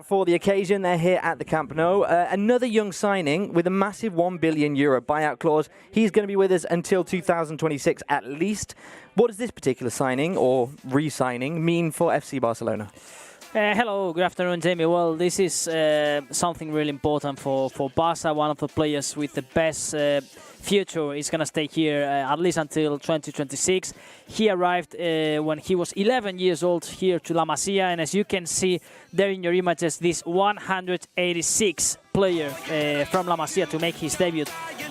For the occasion, they're here at the Camp Nou. Another young signing with a massive €1 billion buyout clause. He's going to be with us until 2026 at least. What does this particular signing or re-signing mean for FC Barcelona? Hello, good afternoon, Jamie. Well, this is something really important for Barça. One of the players with the best future is going to stay here at least until 2026. He arrived when he was 11 years old here to La Masia, and as you can see there in your images, this 186 player from La Masia to make his debut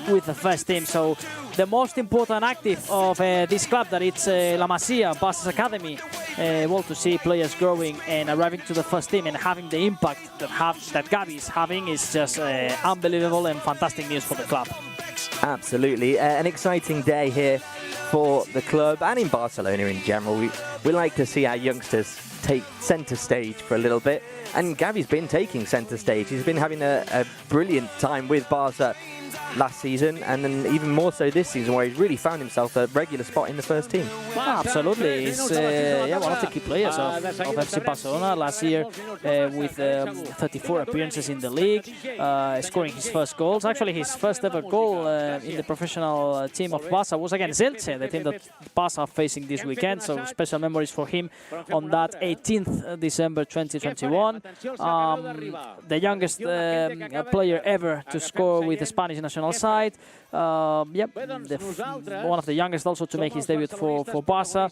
with the first team. So the most important active of this club, that it's La Masia, Barça's academy, well, to see players growing and arriving to the first team and having the impact that Gavi'S having is just unbelievable and fantastic news for the club. Absolutely. An exciting day here for the club and in Barcelona in general. We like to see our youngsters take centre stage for a little bit. And Gavi'S been taking centre stage. He's been having a brilliant time with Barça last season, and then even more so this season, where he's really found himself a regular spot in the first team. Absolutely. He's one of the key players of FC Barcelona last year with 34 appearances in the league, scoring his first goals. Actually, his first ever goal in the professional team of Barça was against Elche, the team that Barça are facing this weekend. So special memories for him on that 18th December 2021. The youngest player ever to score with the Spanish national side. One of the youngest also to make his debut for Barça.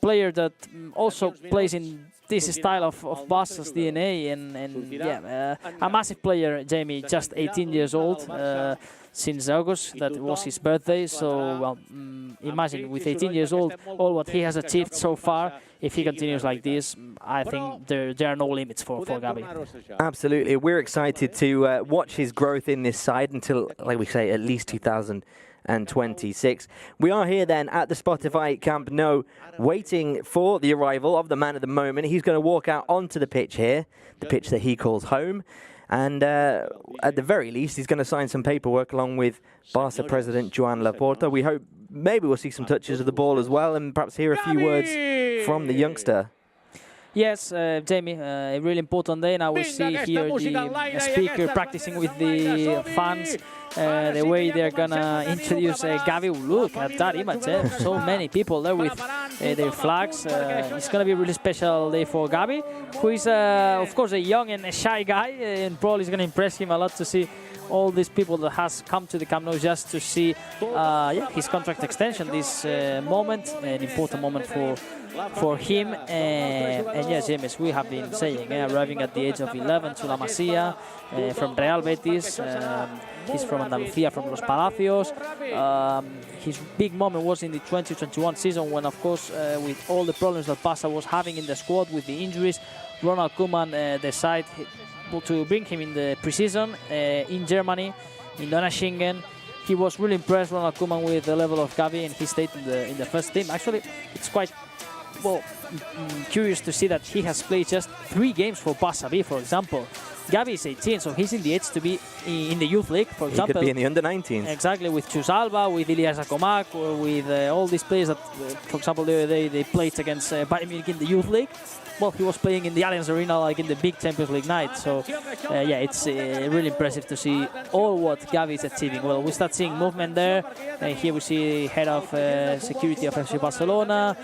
Player that also plays in this style of Barça's DNA, and a massive player, Jamie, just 18 years old. Since August, that was his birthday. So, well, imagine with 18 years old, all what he has achieved so far. If he continues like this, I think there are no limits for Gavi. Absolutely. We're excited to watch his growth in this side until, like we say, at least 2026. We are here then at the Spotify Camp Nou, waiting for the arrival of the man of the moment. He's going to walk out onto the pitch here, the pitch that he calls home. And at the very least, he's going to sign some paperwork along with Barça president Joan Laporta. We hope maybe we'll see some touches of the ball as well, and perhaps hear a few words from the youngster. Yes, Jamie, a really important day. Now we see here the speaker practicing with the fans, the way they're gonna introduce Gavi. Look at that image, so many people there with their flags. It's gonna be a really special day for Gavi, who is, of course, a young and a shy guy, and probably is gonna impress him a lot to see all these people that has come to the Camp Nou just to see his contract extension. This moment, an important moment for him, and yes, James, we have been saying, arriving at the age of 11 to La Masia, from Real Betis. He's from Andalucía, from Los Palacios. His big moment was in the 2021 season when, of course, with all the problems that Barça was having in the squad with the injuries, Ronald Koeman decided to bring him in the preseason in Germany, in Donaueschingen. He was really impressed, Ronald Koeman, with the level of Gavi, and he stayed in the first team. Actually, it's quite curious to see that he has played just 3 games for Barça B, for example. Gavi is 18, so he's in the age to be in the youth league, for example. He could be in the under-19s. Exactly, with Chus Alba, with Ilias Akomak, or with all these players that, for example, they played against Bayern Munich in the youth league. Well, he was playing in the Allianz Arena, like in the big Champions League night. So, it's really impressive to see all what Gavi is achieving. Well, we start seeing movement there. Here we see head of security of FC Barcelona,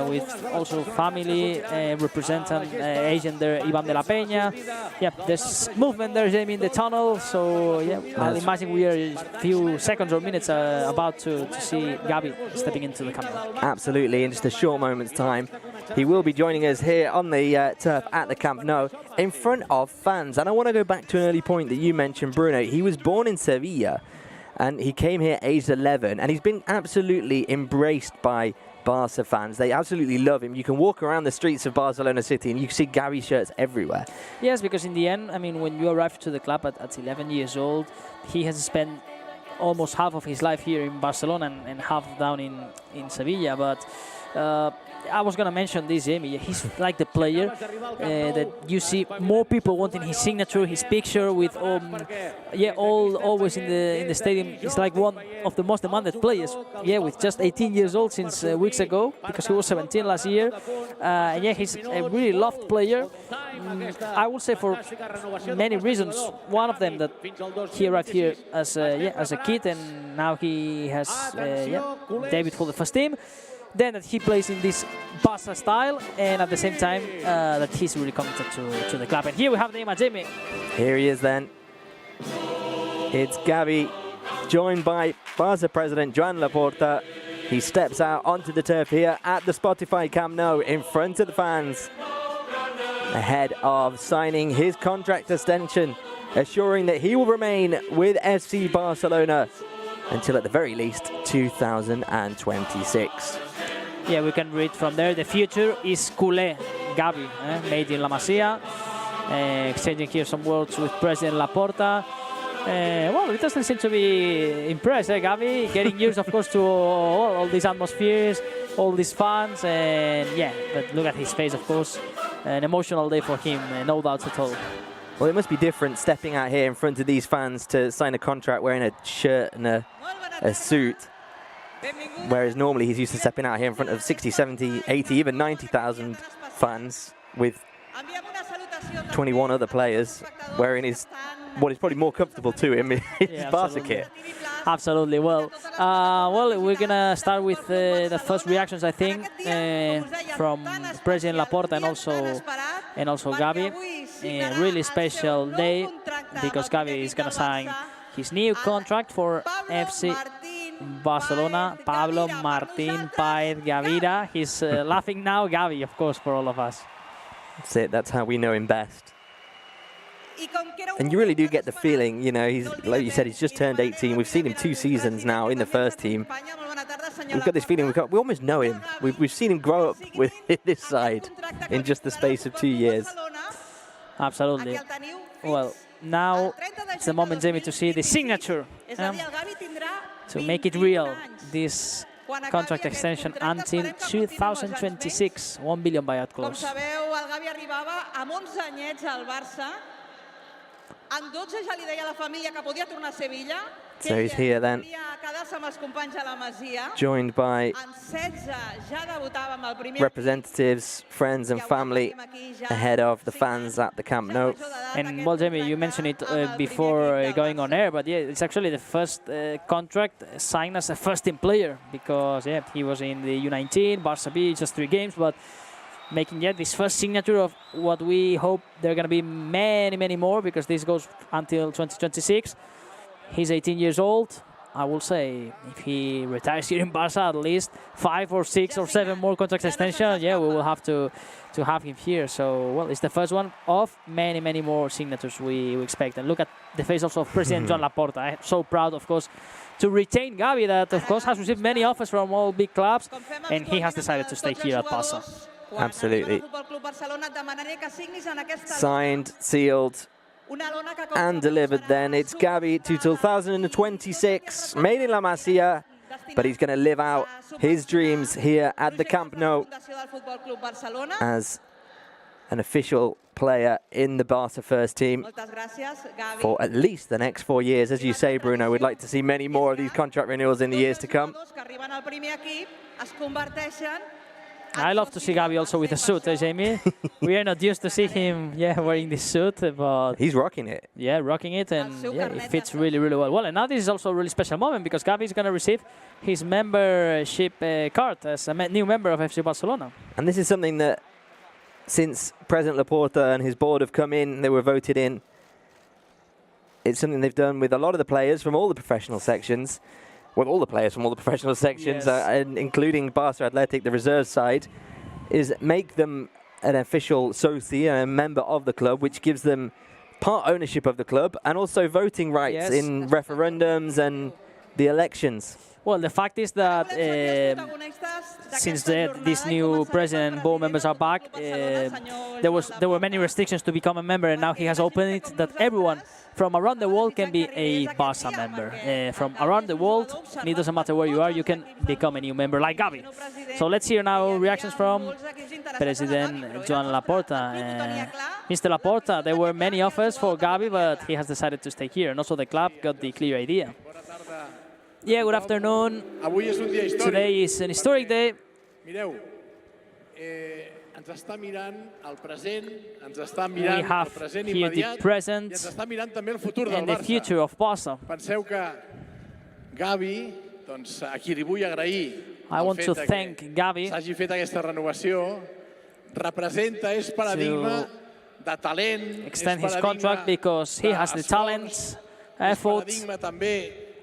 with also family representant, agent there, Ivan de la Peña. Yeah, there's movement there, Jamie, in the tunnel. So, I'll imagine we are a few seconds or minutes about to see Gavi stepping into the camera. Absolutely, in just a short moment's time, he will be joining us here on the turf at the Camp Nou in front of fans. And I want to go back to an early point that you mentioned, Bruno. He was born in Sevilla and he came here aged 11, and he's been absolutely embraced by Barça fans. They absolutely love him. You can walk around the streets of Barcelona City and you can see Gavi shirts everywhere. Yes, because in the end, I mean, when you arrive to the club at 11 years old, he has spent almost half of his life here in Barcelona and half down in Sevilla. But I was gonna mention this, Jamie. He's like the player that you see more people wanting his signature, his picture with, always in the stadium. He's like one of the most demanded players. Yeah, with just 18 years old since weeks ago, because he was 17 last year. He's a really loved player. I would say for many reasons. One of them that he arrived here as a kid, and now he has debuted for the first team. Then that he plays in this Barça style, and at the same time that he's really committed to the club. And here we have the image, Jamie. Here he is then. It's Gavi, joined by Barça president Joan Laporta. He steps out onto the turf here at the Spotify Camp Nou in front of the fans, ahead of signing his contract extension, assuring that he will remain with FC Barcelona until at the very least 2026. Yeah, we can read from there. The future is culé, Gavi, made in La Masia. Exchanging here some words with President Laporta. Well, it doesn't seem to be impressed, Gavi? Getting used, of course, to all these atmospheres, all these fans. And yeah, but look at his face, of course. An emotional day for him, no doubts at all. Well, it must be different stepping out here in front of these fans to sign a contract wearing a shirt and a suit. Whereas normally he's used to stepping out here in front of 60, 70, 80, even 90,000 fans with 21 other players wearing what is probably more comfortable to him, his Barça kit. Absolutely. Well, we're gonna start with the first reactions, I think, from President Laporta and also Gavi. A really special day because Gavi is gonna sign his new contract for FC Barcelona. Pablo, Martín, Paez, Gavira. He's laughing now, Gavi, of course, for all of us. That's it. That's how we know him best. And you really do get the feeling, you know, he's, like you said, he's just turned 18. We've seen him 2 seasons now in the first team. We've got this feeling we almost know him. We've seen him grow up with this side in just the space of 2 years. Absolutely. Well, now it's the moment, Jamie, to see the signature. To make it real, this contract extension until 2026, 1 billion buyout clause. So he's here then, joined by representatives, friends and family ahead of the fans at the Camp Nou. And well, Jamie, you mentioned it before going on air, but yeah, it's actually the first contract signed as a first-team player because he was in the U19, Barça B, just 3 games, but making yet this first signature of what we hope there are going to be many, many more because this goes until 2026. He's 18 years old. I will say if he retires here in Barça, at least 5 or 6 or 7 more contract extensions, we will have to have him here. So, well, it's the first one of many, many more signatures we expect. And look at the face also of President Joan Laporta. I'm so proud, of course, to retain Gavi, that, of course, has received many offers from all big clubs, and he has decided to stay here at Barça. Absolutely. Signed, sealed, and delivered then. It's Gavi to 2026, made in La Masia, but he's going to live out his dreams here at the Camp Nou as an official player in the Barça first team for at least the next 4 years. As you say, Bruno, we'd like to see many more of these contract renewals in the years to come. I love to see Gavi also with a suit, Jamie? We are not used to see him, wearing this suit, but he's rocking it. Yeah, rocking it, and it fits really, really well. Well, and now this is also a really special moment because Gavi is going to receive his membership card as a new member of FC Barcelona. And this is something that, since President Laporta and his board have come in, they were voted in. It's something they've done with a lot of the players from all the professional sections. Well, all the players from all the professional sections, including Barça Athletic, the reserve side, is make them an official soci, a member of the club, which gives them part ownership of the club and also voting rights in referendums and the elections? Well, the fact is that since this new president and board members are back, there were many restrictions to become a member, and now he has opened it that everyone from around the world can be a Barça member. From around the world, and it doesn't matter where you are, you can become a new member, like Gavi. So let's hear now reactions from President Joan Laporta. Mr. Laporta, there were many offers for Gavi, but he has decided to stay here, and also the club got the clear idea. Yeah, good afternoon. Today is an historic day. We have here the present and the future of Barça. I want to thank Gavi to extend his contract because he has the talent, effort,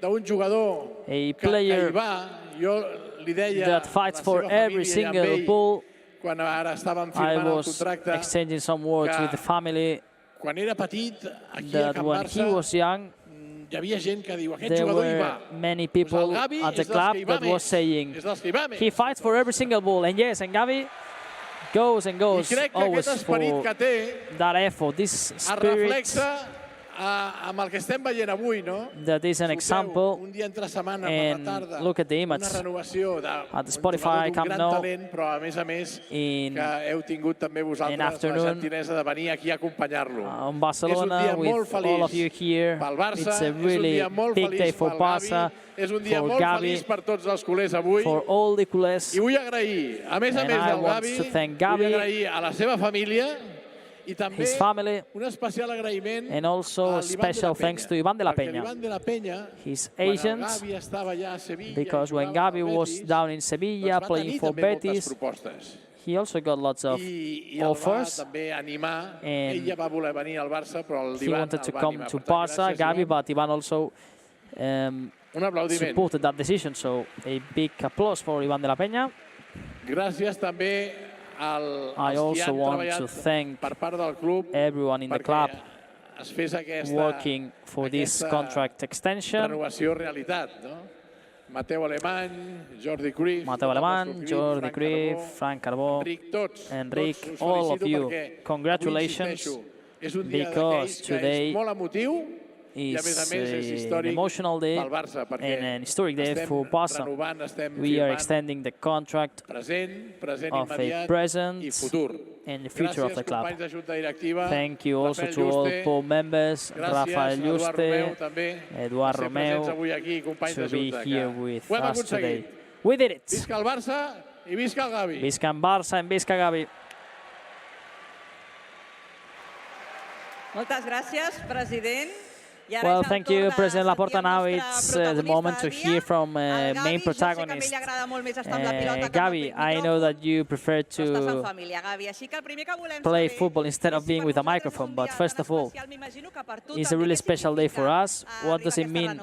a player that fights for every single ball. I was exchanging some words with the family that when he was young, there were many people at the club that was saying he fights for every single ball. And yes, and Gavi goes and goes always for that effort, this spirit. That is an example, and look at the image at the Spotify Camp Nou in afternoon on Barcelona with all of you here. It's a really big day for Barça, for Gavi, for all the culés, and I want to thank Gavi, his family, and also special thanks to Iván de la Peña, his agents, because when Gavi was down in Sevilla playing for Betis, he also got lots of offers, and he wanted to come to Barça, Gavi, but Iván also supported that decision, so a big applause for Iván de la Peña. I also want to thank everyone in the club working for this contract extension. Mateu Alemany, Jordi Cruyff, Frank Carbó, Enric, all of you, congratulations, because today is an emotional day and an historic day for Barça. We are extending the contract of a present and the future of the club. Thank you also to all board members, Rafael Yuste, Eduard Romeu, to be here with us today. We did it! Visca el Barça i visca el Gavi! Visca en Barça and visca Gavi! Moltes gràcies, president. Well, thank you, President Laporta. Now it's the moment to hear from main protagonist, Gavi. I know that you prefer to play football instead of being with a microphone, but first of all, it's a really special day for us. What does it mean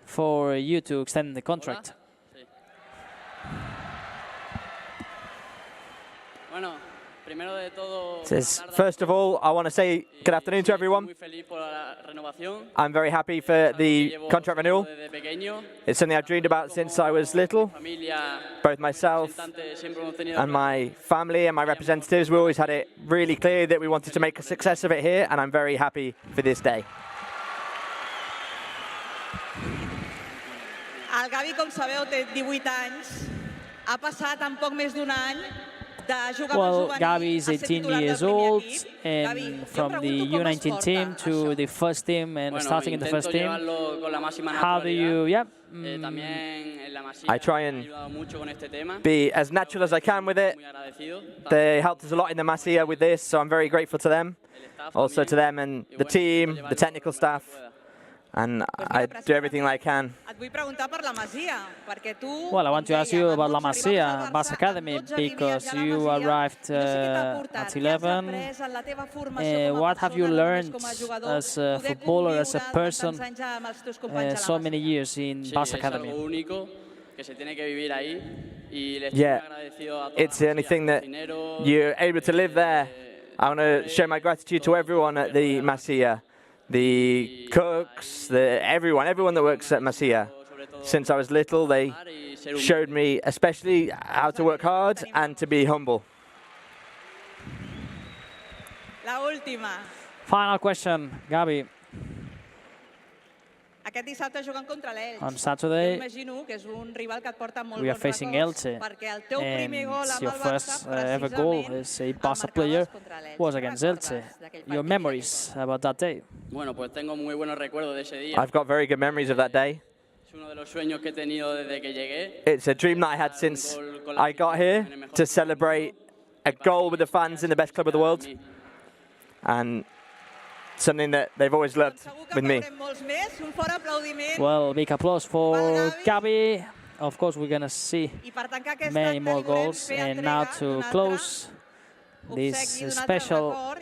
for you to extend the contract? Says, first of all, I want to say good afternoon to everyone. I'm very happy for the contract renewal. It's something I've dreamed about since I was little. Both myself and my family and my representatives, we always had it really clear that we wanted to make a success of it here, and I'm very happy for this day. El Gavi, com sabeu, té 18 anys. Ha passat en poc més d'un any. Well, Gavi is 18 years old, and from the U19 team to the first team and starting in the first team. How do you, I try and be as natural as I can with it. They helped us a lot in the Masia with this, so I'm very grateful to them. Also to them and the team, the technical staff. And I do everything I can. Well, I want to ask you about La Masia, Barça Academy, because you arrived at 11. What have you learned as a footballer, as a person, so many years in Barça Academy? Yeah, it's the only thing that you're able to live there. I want to show my gratitude to everyone at the Masia. The cooks, everyone that works at Masia, since I was little. They showed me especially how to work hard and to be humble. La última. Final question, Gavi. Aquest dissabte jugant contra l'Elx. On Saturday, Imagino que és un rival que et porta molt we are bons facing records, Elche, perquè el teu primer gol and amb your el Barça, first ever goal as a Barça player was against Elche. Your memories about that day? Bueno, pues tengo muy buenos recuerdos de ese día. I've got very good memories of that day. Es uno de los sueños que he tenido desde que llegué. It's a dream that I had since I got here, to celebrate a goal with the fans in the best club of the world, and something that they've always loved with me. Well, big applause for Gavi. Of course, we're going to see many more goals. And now to close this special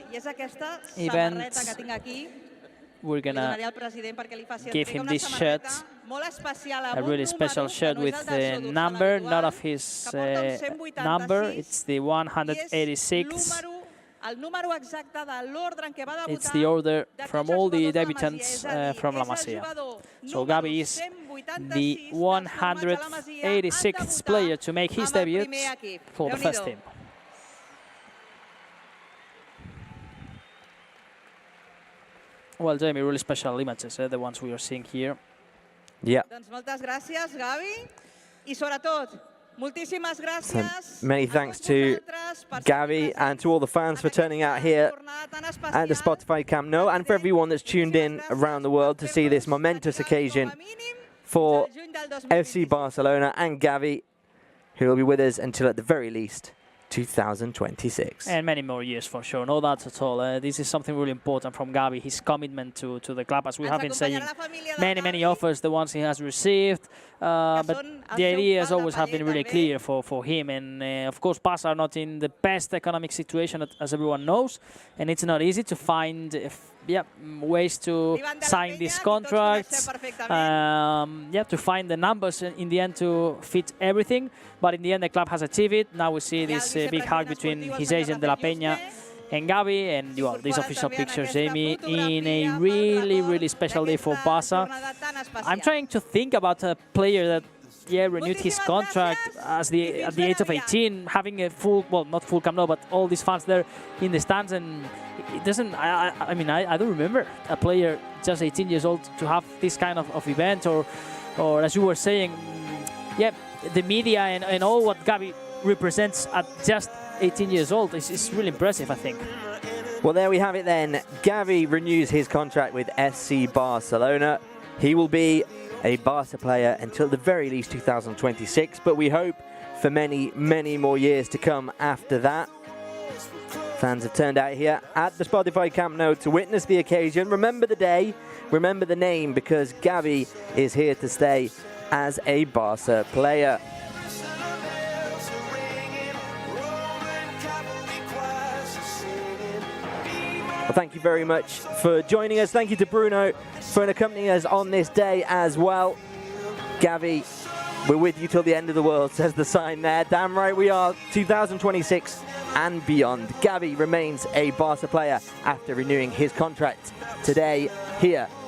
event, we're going to give him this shirt, a really special shirt with the number, not of his number, it's the 186. It's the order from all the debutants from La Masia. So Gavi is the 186th player to make his debut for the first team. Well, Jamie, really special images, the ones we are seeing here. Yeah. Doncs moltes gràcies, Gavi. I sobretot, moltíssimes gràcies. Many thanks to Gavi and to all the fans for turning out here at the Spotify Camp Nou, and for everyone that's tuned in around the world to see this momentous occasion for FC Barcelona and Gavi, who will be with us until at the very least 2026. And many more years for sure, no doubt at all. This is something really important from Gavi, his commitment to the club, as we have been saying, many offers, the ones he has received, but the ideas always have been really clear for him. And of course, Barça are not in the best economic situation, as everyone knows, and it's not easy to find ways to sign these contracts, to find the numbers in the end to fit everything. But in the end, the club has achieved it. Now we see this big hug between his agent De La Peña and Gavi, and well, these official pictures, Jamie, in a really special day for Barça. I'm trying to think about a player that renewed his contract at the age of 18, having a full, well, not full Camp Nou, but all these fans there in the stands, and it doesn't, I mean, I don't remember a player just 18 years old to have this kind of event, or as you were saying, the media and all what Gavi represents at just 18 years old is really impressive, I think. Well, there we have it then. Gavi renews his contract with FC Barcelona. He will be a Barca player until the very least 2026, but we hope for many more years to come after that. Fans have turned out here at the Spotify Camp Nou to witness the occasion. Remember the day, remember the name, because Gavi is here to stay as a Barca player. Well, thank you very much for joining us. Thank you to Bruno for accompanying us on this day as well. Gavi, we're with you till the end of the world, says the sign there. Damn right we are. 2026 and beyond. Gavi remains a Barca player after renewing his contract today here at